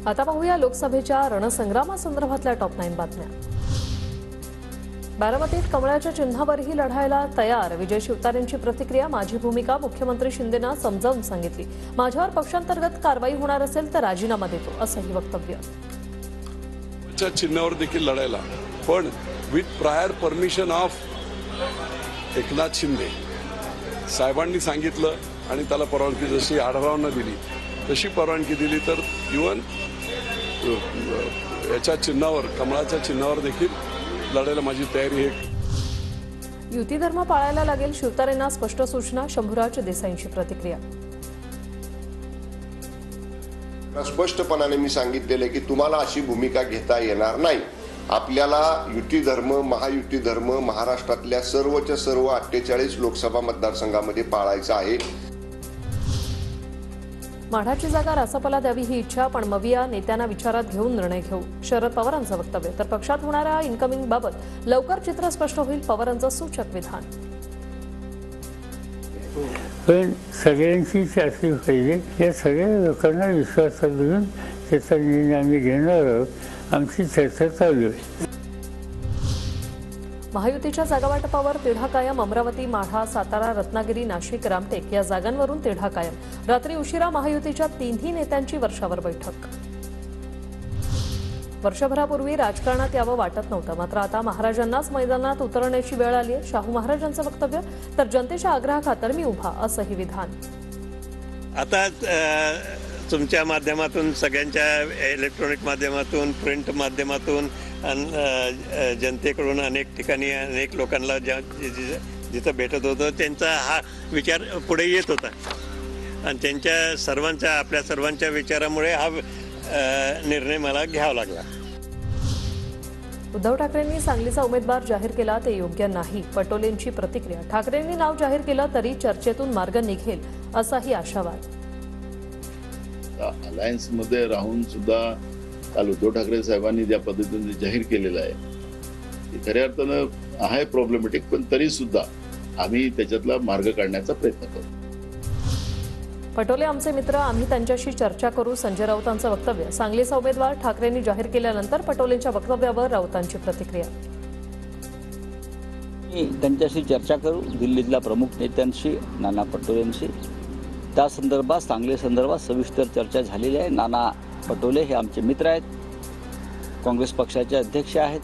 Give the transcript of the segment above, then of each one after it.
आता पाहूया लोकसभेच्या रणसंग्रामासंदर्भातल्या टॉप 9 बातम्या। बारामतीत कमळाच्या चिन्हावरही लढायला तयार विजय शिवतारेंची प्रतिक्रिया। माझी भूमिका मुख्यमंत्री शिंदेंना समजावून सांगितली। माझ्यावर पक्षांतर्गत कारवाई होणार असेल तर राजीनामा देतो असंही वक्तव्य। चिन्हावर देखील लढायला पण with prior permission of Eknath Shinde साहेबांनी सांगितलं आणि त्याला परवानगी जशी आढावांना दिली तशी परवानगी दिली तर इवन याच्या चिन्हावर कमळाच्या चिन्हावर देखील लढायला माझी तयारी आहे। युती धर्म पाळायला लागेल शिवतारेंना स्पष्ट सूचना। शंभूराज देसाईंची प्रतिक्रिया। स्पष्टपणाने मी सांगितलेले की तुम्हाला अशी भूमिका घेता येणार नाही। आपल्याला युती धर्म महायुती धर्म महाराष्ट्रातल्या सर्वच्या सर्व 48 लोकसभा मतदारसंघामध्ये पाळायचा आहे। माढाची जागा रासपला द्यावी ही इच्छा पण मविया नेत्यांना विचारात घेऊन निर्णय घेऊ शरद पवारांचं वक्तव्य। तर पक्षात होणाऱ्या इन्कमिंग बाबत लवकर चित्र स्पष्ट होईल पवारांचं सूचक विधान। पण सगळ्यांची चाचणी पाहिजे। या सगळ्या लोकांना विश्वासात घेऊन त्याचा निर्णय आम्ही घेणार आहोत। आमची चर्चा चालू आहे। महायुतीच्या जागावाटपावर तिढा कायम। अमरावती माढा सातारा रत्नागिरी नाशिक रामटेक या जागांवरून तिढा कायम। रात्री उशिरा महायुतीच्या तिन्ही नेत्यांची वर्षावर बैठक। वर्षभरापूर्वी राजकारणात यावं वाटत नव्हतं मात्र आता महाराजांनाच मैदानात उतरण्याची वेळ आली आहे। शाहू महाराजांचं वक्तव्य। तर जनतेच्या आग्रहाखातर मी उभा असंही विधान। आता तुमच्या माध्यमातून सगळ्यांच्या इलेक्ट्रॉनिक माध्यमातून प्रिंट माध्यमातून जनतेकडून अनेक ठिकाणी अनेक लोकांना जिथं भेटत होतं त्यांचा हा विचार पुढे येत होता आणि त्यांच्या सर्वांच्या आपल्या सर्वांच्या विचारामुळे हा निर्णय मला घ्यावा लागला। उद्धव ठाकरेंनी सांगलीचा उमेदवार जाहीर केला ते योग्य नाही। पटोलेंची प्रतिक्रिया। ठाकरेंनी नाव जाहीर केलं तरी चर्चेतून मार्ग निघेल असाही आशावाद। अलायन्स मध्ये राहून सुद्धा काल उद्धव ठाकरे साहेबांनी ज्या पद्धतीने जाहीर केलेलं आहे ते खऱ्या अर्थानं आहे प्रॉब्लेमॅटिक पण तरी सुद्धा आम्ही त्याच्यातला मार्ग काढण्याचा प्रयत्न करू। पटोले आमचे मित्र आम्ही त्यांच्याशी चर्चा करू संजय राऊतांचं वक्तव्य। सांगलीचा उमेदवार ठाकरेंनी जाहीर केल्यानंतर पटोलेंच्या वक्तव्यावर राऊतांची प्रतिक्रिया। त्यांच्याशी चर्चा करू दिल्लीतल्या प्रमुख नेत्यांशी नाना पटोलेंशी त्या संदर्भात सांगली संदर्भात सविस्तर चर्चा झालेली आहे। नाना पटोले हे आमचे मित्र आहेत, काँग्रेस पक्षाचे अध्यक्ष आहेत।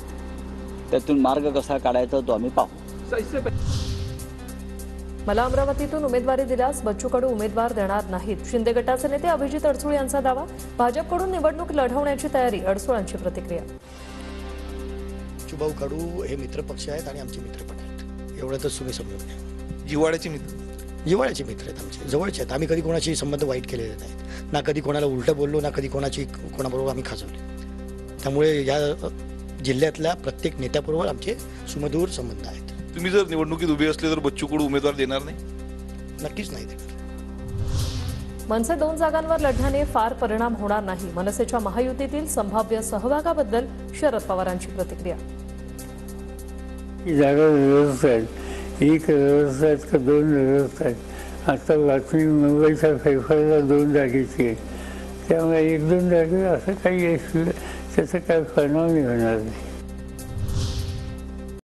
त्यातून मार्ग कसा काढायचा तो आम्ही पाहू। मला अमरावतीतून उमेदवारी दिल्यास बच्चू कडू उमेदवार देणार नाहीत। शिंदे गटाचे नेते अभिजित अडसूळ यांचा दावा। भाजपकडून निवडणूक लढवण्याची तयारी। अडसूळांची प्रतिक्रिया। बच्चूभाऊ कडू हे मित्रपक्ष आहेत आणि आमचे मित्र पण आहेत एवढं तर तुम्ही समजून घ्या। जिव्हाळ्याचे मित्र आहेत आमचे जवळचे आहेत। आम्ही कधी कोणाशी संबंध वाईट केलेले नाहीत ना कधी कोणाला उलटं बोललो ना कधी कोणाबरोबर आम्ही खाजवले। त्यामुळे या जिल्ह्यातल्या प्रत्येक नेत्याबरोबर आमचे सुमधूर संबंध आहेत। तुम्ही जर निवडणुकीत उभे असले तर बच्चू कडू उमेदवार देणार नाही? नक्कीच नाही देणार। मनसे 2 जागांवर लढण्याने फार परिणाम होणार नाही। मनसेच्या महायुतीतील संभाव्य सहभागाबद्दल शरद पवारांची प्रतिक्रिया। जागा व्यवस्था आहेत, एक व्यवस्था आहेत का 2 व्यवस्था आहेत? आता बातमी मुंबईच्या फेफाला 2 जागेची आहे। त्यामुळे 1-2 जागे असं काही त्याचा काय परिणाम होणार नाही।